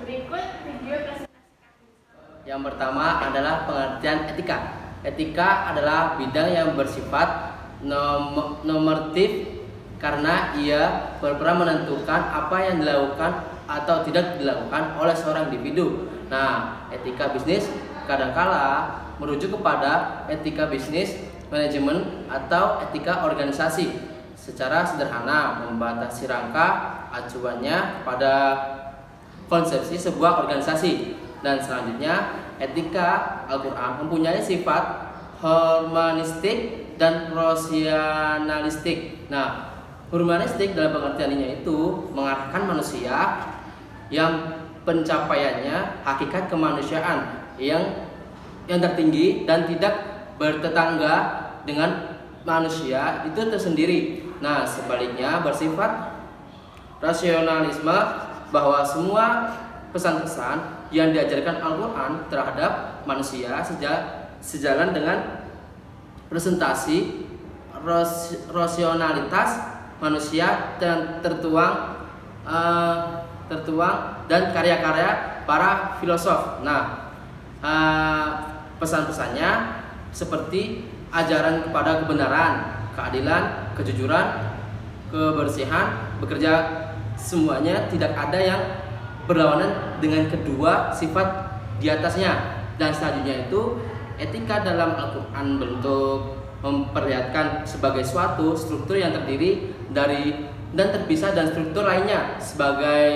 Berikut video presentasi. Yang pertama adalah pengertian etika. Etika adalah bidang yang bersifat normatif karena ia berperan menentukan apa yang dilakukan atau tidak dilakukan oleh seorang individu. Nah, etika bisnis kadangkala merujuk kepada etika bisnis, manajemen, atau etika organisasi. Secara sederhana membatasi rangka acuannya pada konsepsi sebuah organisasi. Dan selanjutnya, etika Al-Quran mempunyai sifat humanistik dan rasionalistik. Nah, humanistik dalam pengertiannya itu mengarahkan manusia yang pencapaiannya hakikat kemanusiaan yang tertinggi dan tidak bertetangga dengan manusia itu tersendiri. Nah, sebaliknya bersifat rasionalisme bahwa semua pesan-pesan yang diajarkan Al-Quran terhadap manusia sejalan dengan presentasi rasionalitas manusia dan tertuang dan karya-karya para filosof. Nah, pesan-pesannya seperti ajaran kepada kebenaran, keadilan, kejujuran, kebersihan, bekerja, semuanya tidak ada yang berlawanan dengan kedua sifat di atasnya. Dan selanjutnya itu etika dalam Al-Quran bentuk memperlihatkan sebagai suatu struktur yang terdiri dari dan terpisah dan struktur lainnya sebagai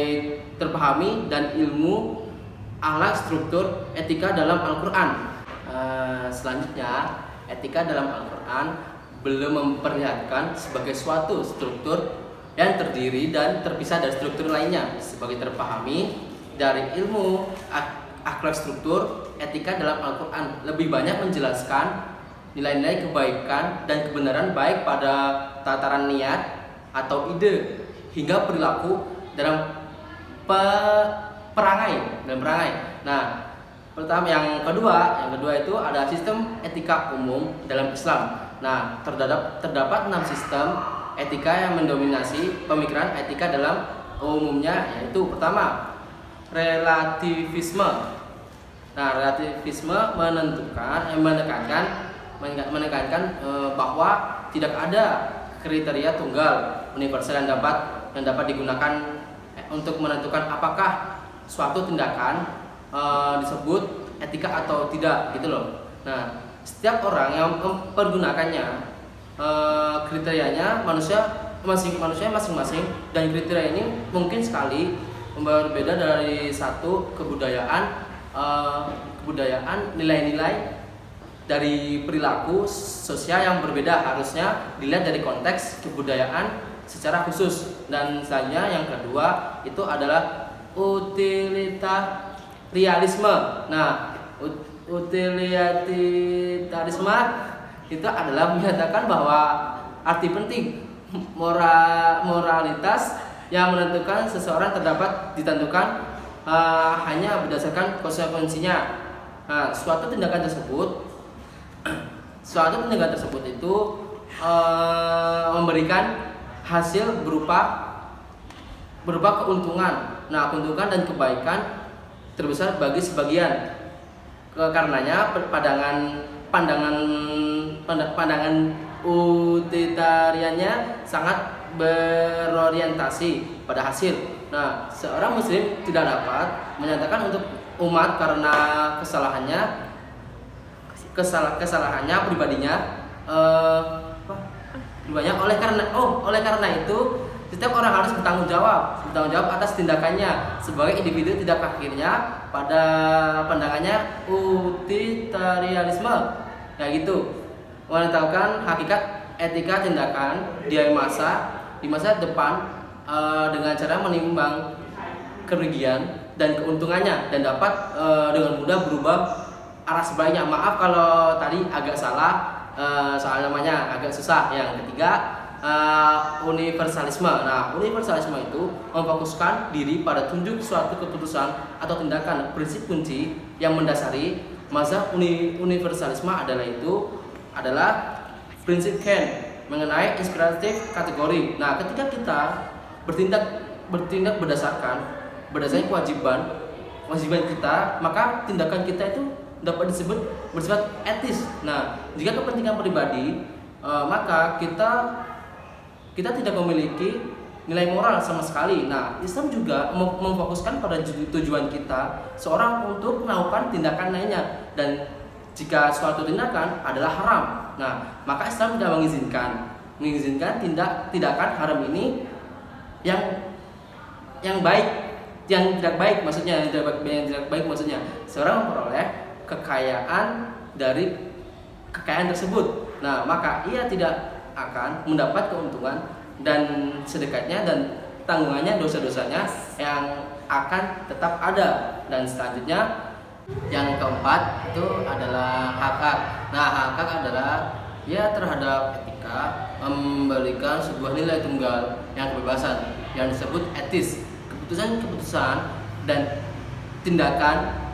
terpahami dan ilmu akhlak struktur etika dalam Al-Quran. Selanjutnya etika dalam Al-Quran belum memperlihatkan sebagai suatu struktur yang terdiri dan terpisah dari struktur lainnya sebagai terpahami dari ilmu akhlak struktur etika dalam Al-Quran. Lebih banyak menjelaskan nilai-nilai kebaikan dan kebenaran baik pada tataran niat atau ide hingga perilaku dalam perangai. Nah, pertama yang kedua itu ada sistem etika umum dalam Islam. Nah, terdapat 6 sistem etika yang mendominasi pemikiran etika dalam umumnya, yaitu pertama, relativisme. Nah, relativisme menekankan bahwa tidak ada kriteria tunggal universal yang dapat digunakan untuk menentukan apakah suatu tindakan disebut etika atau tidak, gitu loh. Nah, setiap orang yang mempergunakannya kriterianya manusia masing-masing, dan kriteria ini mungkin sekali berbeda dari satu kebudayaan nilai-nilai dari perilaku sosial yang berbeda harusnya dilihat dari konteks kebudayaan secara khusus. Dan selanjutnya yang kedua itu adalah utilitarisme. Nah, utilitarisme itu adalah menyatakan bahwa arti penting moralitas yang menentukan seseorang ditentukan hanya berdasarkan konsekuensinya. Nah, suatu tindakan tersebut itu memberikan hasil berupa keuntungan. Nah, keuntungan dan kebaikan terbesar bagi sebagian. Karenanya pandangan utilitariannya sangat berorientasi pada hasil. Nah, seorang muslim tidak dapat menyatakan untuk umat karena kesalahannya pribadinya oleh karena itu setiap orang harus bertanggung jawab atas tindakannya sebagai individu. Tidak akhirnya pada pandangannya utilitarianisme ya gitu menetapkan hakikat etika tindakan di masa depan dengan cara menimbang kerugian dan keuntungannya dan dapat dengan mudah berubah arah sebaliknya. Maaf kalau tadi agak salah, soal namanya agak susah. Yang ketiga, universalisme. Nah, universalisme itu memfokuskan diri pada tunjuk suatu keputusan atau tindakan. Prinsip kunci yang mendasari mazhab universalisme adalah prinsip Kant mengenai inspiratif kategori. Nah, ketika kita bertindak berdasarkan kewajiban kewajiban kita, maka tindakan kita itu dapat disebut bersifat etis. Nah, jika kepentingan pribadi, maka kita tidak memiliki nilai moral sama sekali. Nah, Islam juga memfokuskan pada tujuan kita seorang untuk melakukan tindakan lainnya, dan jika suatu tindakan adalah haram, nah maka Islam tidak mengizinkan tindakan haram ini yang baik, yang tidak baik maksudnya, seorang memperoleh kekayaan dari kekayaan tersebut. Nah, maka ia tidak akan mendapat keuntungan dan sedekatnya dan tanggungannya, dosa-dosanya yang akan tetap ada. Dan selanjutnya yang keempat itu adalah hak. Nah, hak adalah ya terhadap etika, memberikan sebuah nilai tunggal yang kebebasan yang disebut etis. Keputusan dan tindakan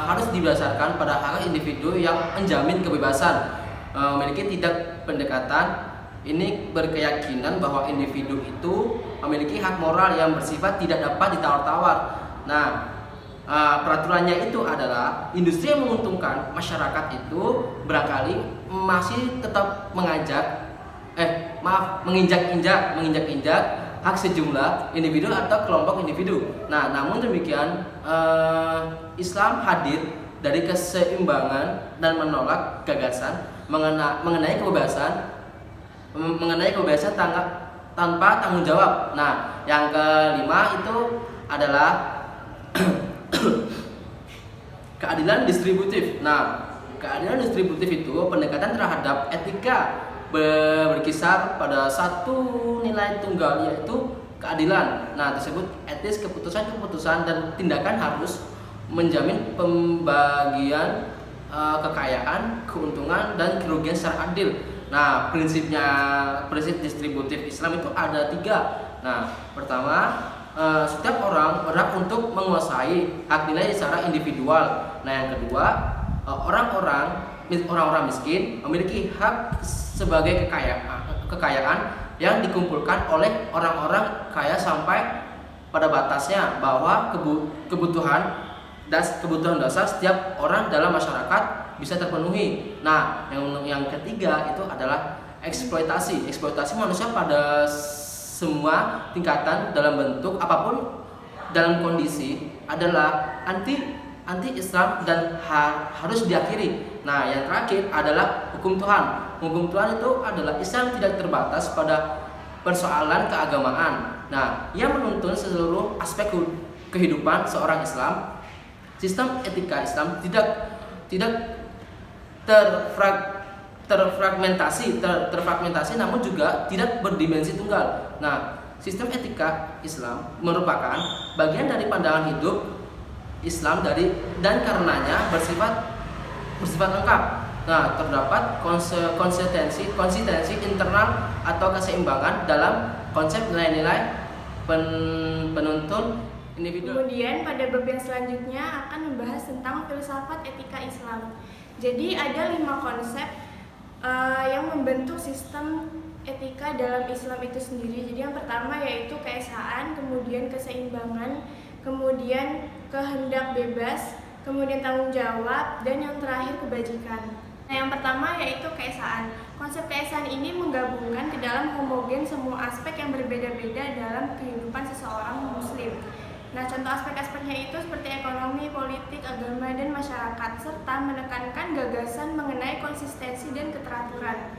harus didasarkan pada hak individu yang menjamin kebebasan. Memiliki tidak pendekatan ini berkeyakinan bahwa individu itu memiliki hak moral yang bersifat tidak dapat ditawar-tawar. Nah, peraturannya itu adalah industri yang menguntungkan masyarakat itu barangkali masih tetap menginjak-injak hak sejumlah individu atau kelompok individu. Nah, namun demikian Islam hadir dari keseimbangan dan menolak gagasan mengenai kebebasan tanpa tanggung jawab. Nah, yang kelima itu adalah keadilan distributif. Nah, keadilan distributif itu pendekatan terhadap etika berkisar pada satu nilai tunggal, yaitu keadilan. Nah, tersebut etis, keputusan dan tindakan harus menjamin pembagian kekayaan, keuntungan dan kerugian secara adil. Nah, prinsip distributif Islam itu ada 3. Nah, pertama, setiap orang berhak untuk menguasai hak nilai secara individual. Nah, yang kedua, orang-orang miskin memiliki hak sebagai kekayaan yang dikumpulkan oleh orang-orang kaya sampai pada batasnya bahwa kebutuhan dasar setiap orang dalam masyarakat bisa terpenuhi. Nah, yang ketiga itu adalah eksploitasi manusia pada semua tingkatan dalam bentuk apapun dalam kondisi adalah anti Islam dan harus diakhiri. Nah, yang terakhir adalah hukum Tuhan. Hukum Tuhan itu adalah Islam tidak terbatas pada persoalan keagamaan. Nah, ia menuntun seluruh aspek kehidupan seorang Islam. Sistem etika Islam tidak terfragmentasi namun juga tidak berdimensi tunggal. Nah, sistem etika Islam merupakan bagian dari pandangan hidup Islam dan karenanya bersifat lengkap. Nah, terdapat konsistensi internal atau keseimbangan dalam konsep nilai-nilai penuntun individu. Kemudian pada bab yang selanjutnya akan membahas tentang filsafat etika Islam. Jadi ada 5 konsep yang membentuk sistem etika dalam Islam itu sendiri. Jadi yang pertama yaitu keesaan, kemudian keseimbangan, kemudian kehendak bebas, kemudian tanggung jawab, dan yang terakhir kebajikan. Nah, yang pertama yaitu keesaan. Konsep keesaan ini menggabungkan ke dalam homogen semua aspek yang berbeda-beda dalam kehidupan seseorang muslim. Nah, contoh aspek-aspeknya itu seperti ekonomi, politik, agama, dan masyarakat, serta menekankan gagasan mengenai konsistensi dan keteraturan.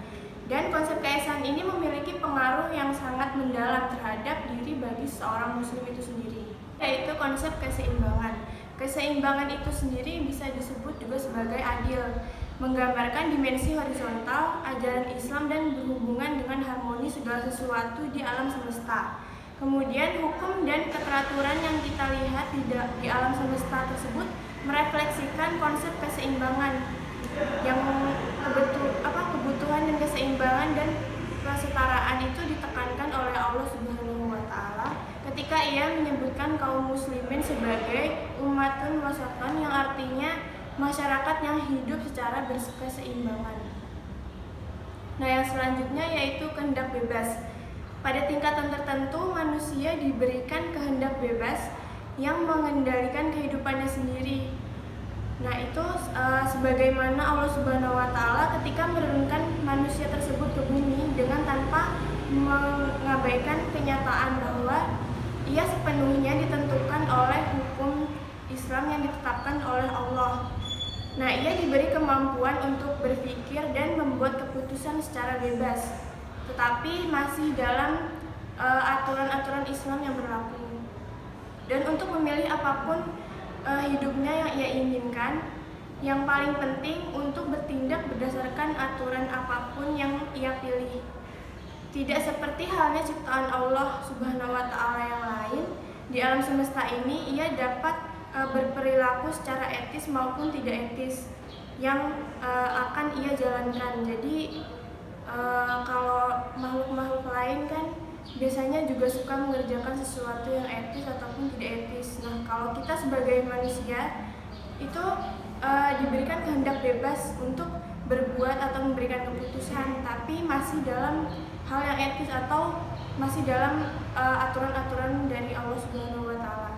Dan konsep keesaan ini memiliki pengaruh yang sangat mendalam terhadap diri bagi seorang muslim itu sendiri, yaitu konsep keseimbangan. Keseimbangan itu sendiri bisa disebut juga sebagai adil, menggambarkan dimensi horizontal ajaran Islam dan berhubungan dengan harmoni segala sesuatu di alam semesta. Kemudian hukum dan keteraturan yang kita lihat di alam semesta tersebut merefleksikan konsep keseimbangan yang kebutuhan dan keseimbangan dan kesetaraan itu ditekankan oleh Allah Subhanahu wa taala ketika ia menyebutkan kaum muslimin sebagai ummatun wasatun, yang artinya masyarakat yang hidup secara berkeseimbangan. Nah, yang selanjutnya yaitu kehendak bebas. Pada tingkatan tertentu manusia diberikan kehendak bebas yang mengendalikan kehidupannya sendiri. Nah, itu sebagaimana Allah Subhanahu wa taala ketika menurunkan manusia tersebut ke bumi dengan tanpa mengabaikan kenyataan bahwa ia sepenuhnya ditentukan oleh hukum Islam yang ditetapkan oleh Allah. Nah, ia diberi kemampuan untuk berpikir dan membuat keputusan secara bebas, tetapi masih dalam aturan-aturan Islam yang berlaku. Dan untuk memilih apapun hidupnya yang ia inginkan, yang paling penting untuk bertindak berdasarkan aturan apapun yang ia pilih. Tidak seperti halnya ciptaan Allah Subhanahu wa taala yang lain, di alam semesta ini ia dapat berperilaku secara etis maupun tidak etis yang akan ia jalankan. Jadi kalau makhluk-makhluk lain kan biasanya juga suka mengerjakan sesuatu yang etis ataupun tidak etis. Nah, kalau kita sebagai manusia itu diberikan kehendak bebas untuk berbuat atau memberikan keputusan, tapi masih dalam hal yang etis atau masih dalam aturan-aturan dari Allah Subhanahu wa taala.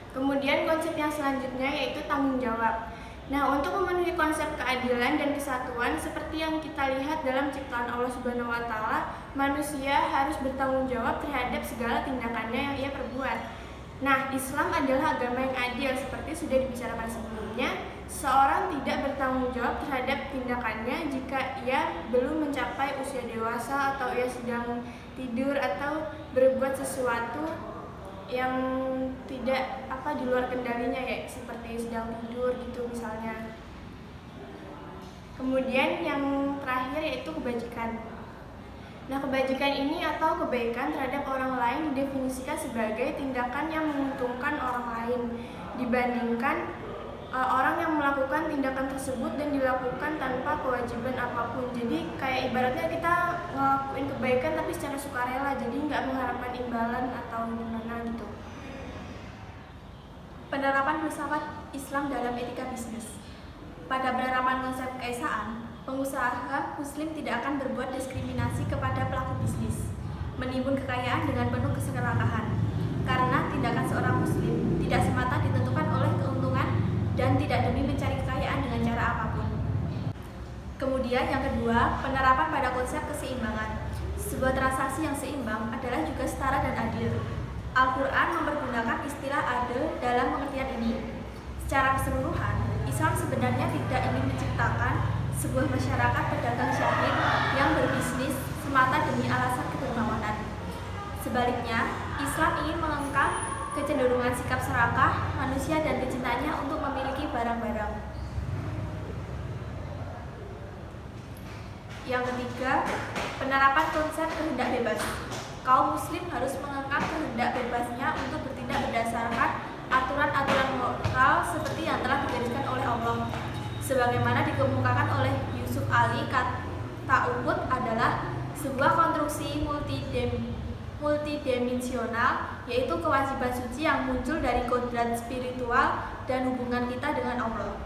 Kemudian konsep yang selanjutnya yaitu tanggung jawab. Nah, untuk memenuhi konsep keadilan dan kesatuan seperti yang kita lihat dalam ciptaan Allah Subhanahu wa taala, manusia harus bertanggung jawab terhadap segala tindakannya yang ia perbuat. Nah, Islam adalah agama yang adil seperti sudah dibicarakan sebelumnya. Seorang tidak bertanggung jawab terhadap tindakannya jika ia belum mencapai usia dewasa atau ia sedang tidur atau berbuat sesuatu yang tidak di luar kendalinya, ya seperti sedang tidur gitu misalnya. Kemudian yang terakhir yaitu kebajikan. Nah, kebajikan ini atau kebaikan terhadap orang lain didefinisikan sebagai tindakan yang menguntungkan orang lain dibandingkan orang yang melakukan tindakan tersebut dan dilakukan tanpa kewajiban apapun. Jadi kayak ibaratnya kita ngelakuin kebaikan tapi secara sukarela, jadi nggak mengharapkan imbalan atau gimana gitu. Penerapan filsafat Islam dalam etika bisnis. Pada penerapan konsep keesaan, pengusaha Muslim tidak akan berbuat diskriminasi kepada pelaku bisnis, menimbun kekayaan dengan penuh keserakahan, karena tindakan seorang Muslim tidak semata ditentukan oleh keuntungan dan tidak demi mencari kekayaan dengan cara apapun. Kemudian yang kedua, penerapan pada konsep keseimbangan. Sebuah transaksi yang seimbang adalah juga setara dan adil. Al-Quran mempergunakan istilah adil dalam pengertian ini. Secara keseluruhan, Islam sebenarnya tidak ingin menciptakan sebuah masyarakat pedagang syahid yang berbisnis semata demi alasan kedermawanan. Sebaliknya, Islam ingin mengangkat kecenderungan sikap serakah manusia dan kecintaannya untuk memiliki barang-barang. Yang ketiga, penerapan konsep kehendak bebas. Kaum Muslim harus mengangkat kehendak bebasnya untuk bertindak berdasarkan aturan-aturan moral seperti yang telah digariskan oleh Allah. Sebagaimana dikemukakan oleh Yusuf Ali, kata Uhud adalah sebuah konstruksi multidimensional, yaitu kewajiban suci yang muncul dari kodrat spiritual dan hubungan kita dengan Allah.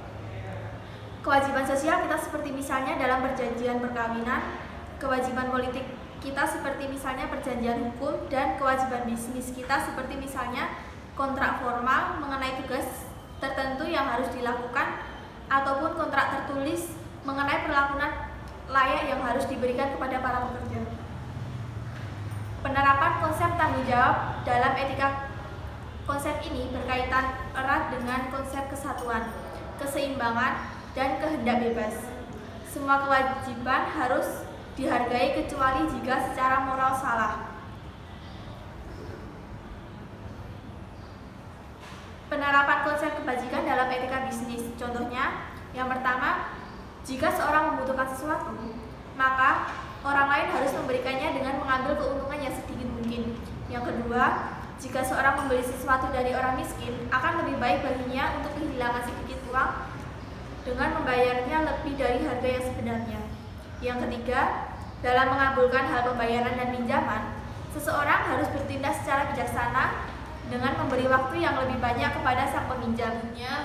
Kewajiban sosial kita seperti misalnya dalam perjanjian perkawinan, kewajiban politik kita seperti misalnya perjanjian hukum, dan kewajiban bisnis kita seperti misalnya kontrak formal mengenai tugas tertentu yang harus dilakukan ataupun kontrak tertulis mengenai perlakuan layak yang harus diberikan kepada para pekerja. Penerapan konsep tanggung jawab dalam etika. Konsep ini berkaitan erat dengan konsep kesatuan, keseimbangan, dan kehendak bebas. Semua kewajiban harus dihargai kecuali jika secara moral salah. Penerapan konsep kebajikan dalam etika bisnis. Contohnya, yang pertama, jika seorang membutuhkan sesuatu, maka orang lain harus memberikannya dengan mengambil keuntungan yang sedikit mungkin. Yang kedua, jika seorang membeli sesuatu dari orang miskin, akan lebih baik baginya untuk kehilangan sedikit uang dengan membayarnya lebih dari harga yang sebenarnya. Yang ketiga, dalam mengabulkan hal pembayaran dan pinjaman, seseorang harus bertindak secara bijaksana dengan memberi waktu yang lebih banyak kepada sang peminjam.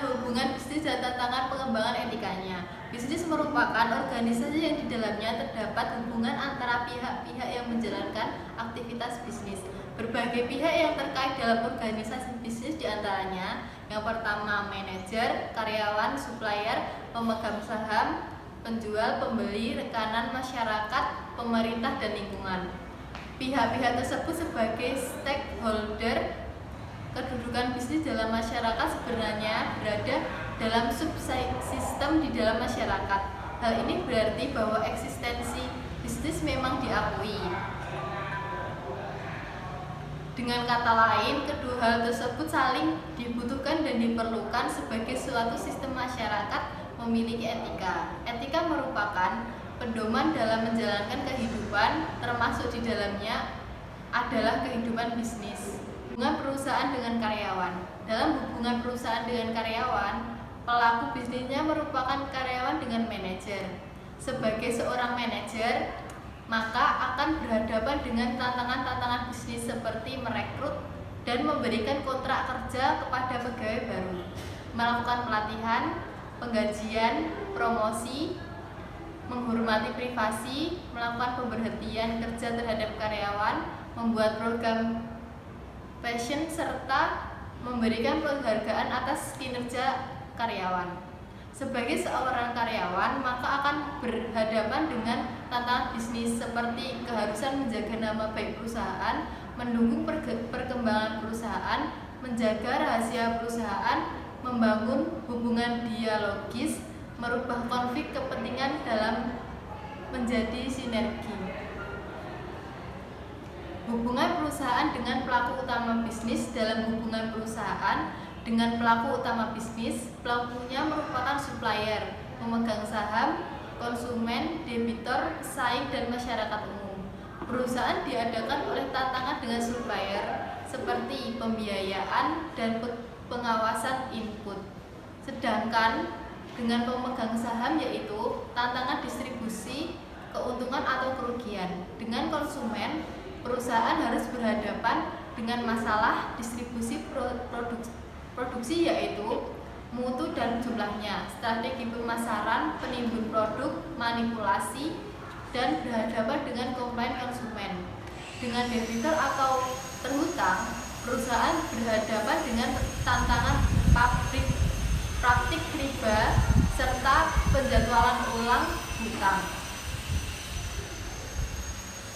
Hubungan bisnis dan tantangan pengembangan etikanya. Bisnis merupakan organisasi yang di dalamnya terdapat hubungan antara pihak-pihak yang menjalankan aktivitas bisnis. Berbagai pihak yang terkait dalam organisasi bisnis diantaranya yang pertama manajer, karyawan, supplier, pemegang saham, penjual, pembeli, rekanan masyarakat, pemerintah, dan lingkungan. Pihak-pihak tersebut sebagai stakeholder kedudukan bisnis dalam masyarakat sebenarnya berada dalam subsistem di dalam masyarakat. Hal ini berarti bahwa eksistensi bisnis memang diakui. Dengan kata lain, kedua hal tersebut saling dibutuhkan dan diperlukan sebagai suatu sistem masyarakat memiliki etika. Etika merupakan pedoman dalam menjalankan kehidupan, termasuk di dalamnya adalah kehidupan bisnis. Hubungan perusahaan dengan karyawan. Dalam hubungan perusahaan dengan karyawan, pelaku bisnisnya merupakan karyawan dengan manajer. Sebagai seorang manajer, maka akan berhadapan dengan tantangan-tantangan bisnis seperti merekrut dan memberikan kontrak kerja kepada pegawai baru, melakukan pelatihan, penggajian, promosi, menghormati privasi, melakukan pemberhentian kerja terhadap karyawan, membuat program passion, serta memberikan penghargaan atas kinerja karyawan. Sebagai seorang karyawan, maka akan berhadapan dengan tantangan bisnis seperti keharusan menjaga nama baik perusahaan, mendukung perkembangan perusahaan, menjaga rahasia perusahaan, membangun hubungan dialogis, merubah konflik kepentingan dalam menjadi sinergi. Hubungan perusahaan dengan pelaku utama bisnis. Dalam hubungan perusahaan dengan pelaku utama bisnis, pelakunya merupakan supplier, pemegang saham, konsumen, debitor, pesaing, dan masyarakat umum. Perusahaan diadakan oleh tantangan dengan supplier seperti pembiayaan dan pengawasan input. Sedangkan dengan pemegang saham yaitu tantangan distribusi, keuntungan atau kerugian. Dengan konsumen, perusahaan harus berhadapan dengan masalah distribusi produksi yaitu mutu dan jumlahnya, strategi pemasaran, penimbun produk, manipulasi, dan berhadapan dengan komplain konsumen. Dengan debitor atau terhutang, perusahaan berhadapan dengan tantangan praktik riba serta penjadwalan ulang hutang.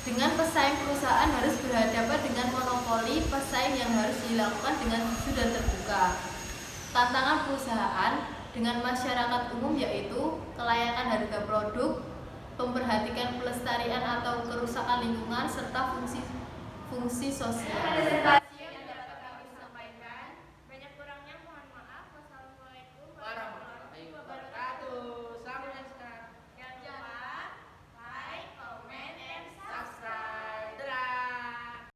Dengan pesaing, perusahaan harus berhadapan dengan monopoli pesaing yang harus dilakukan dengan jujur dan terbuka. Tantangan perusahaan dengan masyarakat umum yaitu kelayakan harga produk, memperhatikan pelestarian atau kerusakan lingkungan, serta fungsi sosial.